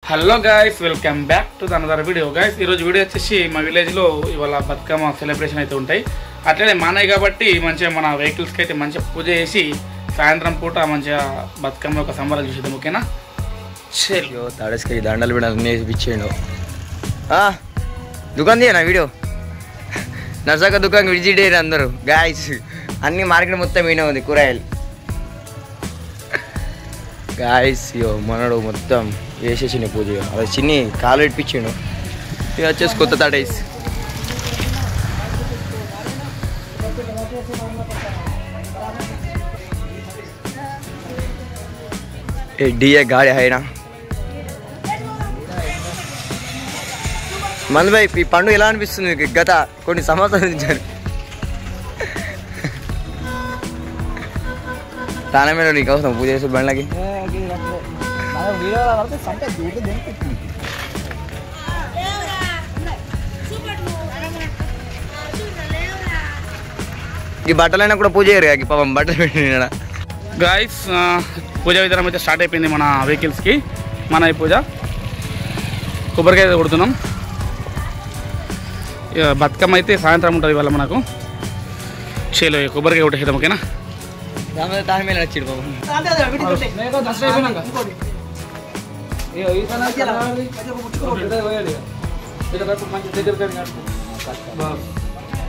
Hello guys, welcome back to another video. Guys, ఈరోజు video వచ్చేసి మా విలేజ్లో ఇవాళ బతుకమ్మ సెలబ్రేషన్ అయితే ఉంటాయి. అట్లనే మానయ్య కాబట్టి మంచిగా మన వెహికల్స్కి అయితే మంచిగా పూజ చేసి సాయంత్రం పూట మంచిగా బతుకమ్మ ఒక సంబరాలు చూసేద్దాం. ఓకేనా? చలో తాడేసుకి దండలు కూడా అన్నీ ఇచ్చేయండు. దుకాణం తీయనా వీడియో నర్సాక దుకాణం విజిట్ అయ్యారు అందరూ. గాయస్ అన్ని మార్కెట్ మొత్తం ఈయన ఉంది కూరగాయలు. గాయస్ మనడు మొత్తం వేసేసిండు పూజ. అది చిన్ని కాలు ఇప్పించిండు. ఇది వచ్చేసి కొత్త తాడేసి డిఏ గాడి అయినా మంది భాయ్ ఈ పండుగ ఎలా అనిపిస్తుంది మీకు? గత కొన్ని సంవత్సరాల నుంచి తానమేలో నీకు అవసరం పూజ చేసే బండ్లకి. ఈ బట్టలైనా కూడా పూజ చేయరు కాకి పాపం బట్టలు పెట్టిన. గాయస్, పూజా విధానం అయితే స్టార్ట్ అయిపోయింది మన వెహికల్స్కి. మన ఈ పూజ కొబ్బరికాయ కొడుతున్నాం. బతుకమ్మ అయితే సాయంత్రం ఉంటుంది ఇవాళ మనకు. చేలో కొబ్బరికాయ కొట్టేద్దాం. ఓకేనా? తానమేలో వచ్చిండు పాపం.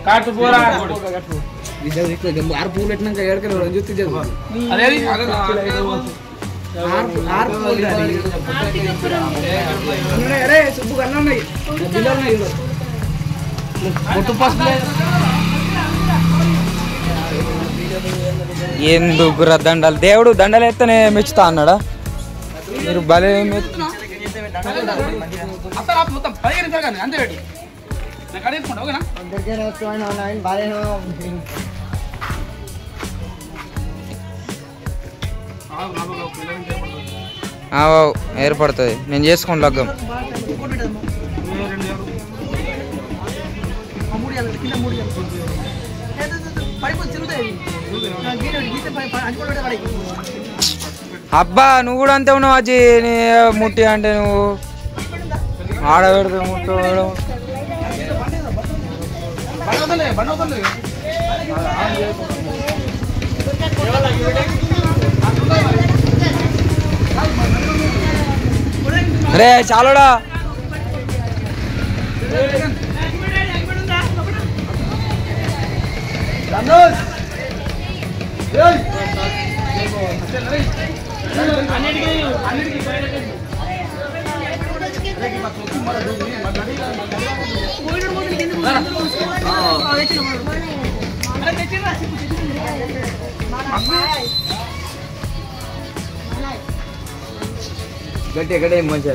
కాటు పోరా ఆరు పూలు పెట్టినాక ఏడకలు చూస్తే ఎందుకు దండాలు దేవుడు దండలు ఎత్తనే మెచ్చుతా అన్నాడా? మీరు భలే మొత్తం 15 నిమిషాలు కానీ అంతే పెట్టి ఓకేనా? ఏర్పడుతుంది. నేను చేసుకోండి లగ్గం. అబ్బా నువ్వు కూడా అంతే ఉన్నావు అజ్జి. ముట్టి అంటే నువ్వు ఆడబెడతా ముట్టు రే చాలుడా. గట్టి ఎక్కడ మంచిగా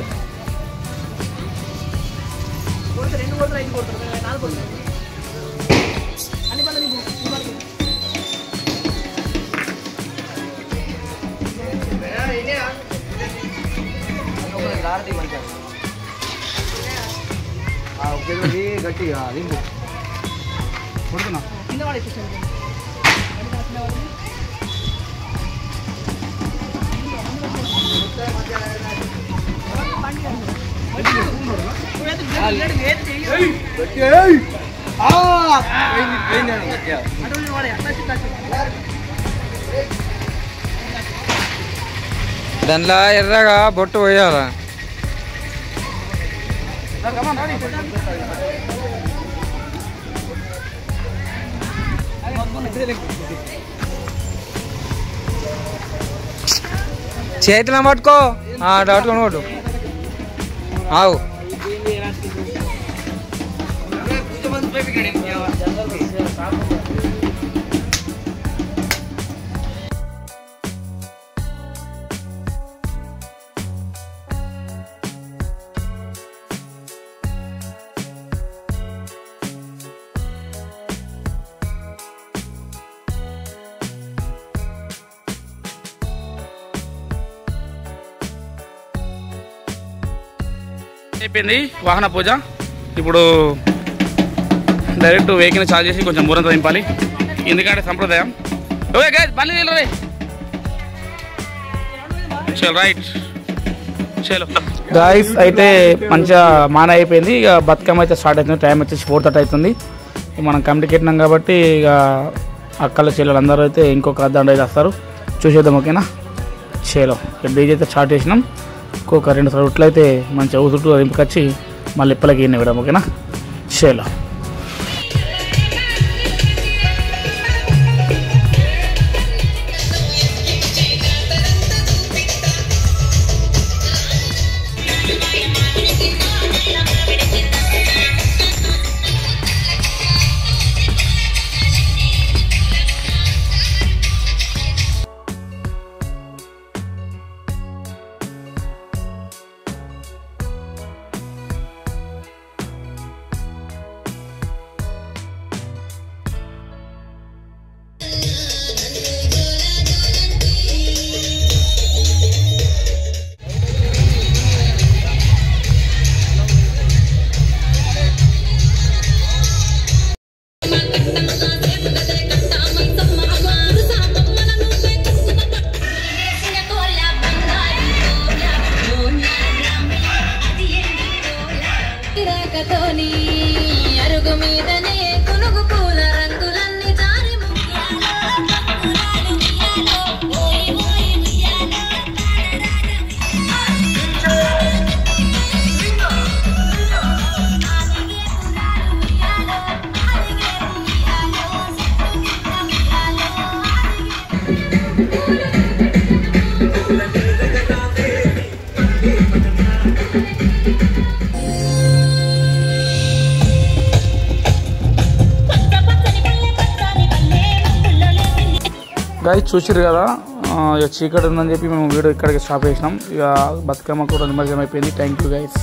గట్టిగా కొడుతున్నా. దాంట్లో ఎర్రగా బొట్టు పోయాలా? చేతిలో పట్టుకో. పట్టుకొని కొట్టు. ఆవు అయిపోయింది వాహన పూజ. ఇప్పుడు డైరెక్ట్ వెహికల్ చార్జ్ చేసి కొంచెం మూరంతా దింపాలి, ఎందుకంటే సంప్రదాయం. ఓకే గైస్, బండి నిలరే. చలో రైట్, చలో. గాయస్ అయితే మంచిగా మాన అయిపోయింది. ఇక బతుకమ్మ అయితే స్టార్ట్ అవుతుంది. టైం వచ్చేసి 4:30 అవుతుంది. మనం కమిటీకి పెట్టినాం కాబట్టి ఇక అక్కల చెల్లెలు అందరూ అయితే ఇంకొక అర్ధగంట అయితే వస్తారు. చూసేద్దాం ఓకేనా. చేలో ఇక డీజే అయితే స్టార్ట్ చేసినాం. ఇంకొక 2 రొట్లు అయితే మంచిగా ఊసుట్టు దింపుకొచ్చి మళ్ళీ ఇప్పలకి ఇన్ని విడాం ఓకేనా. చేలో అరుగు మీదనే కునుగు పూల రంగులన్నీ జారి గాయస్ చూసిరు కదా. ఇక చీకటి ఉందని చెప్పి మేము వీడియో ఇక్కడికి స్టాప్ చేసినాం. ఇక బతుకమ్మ కూడా నిమజ్జనం అయిపోయింది. Thank you guys.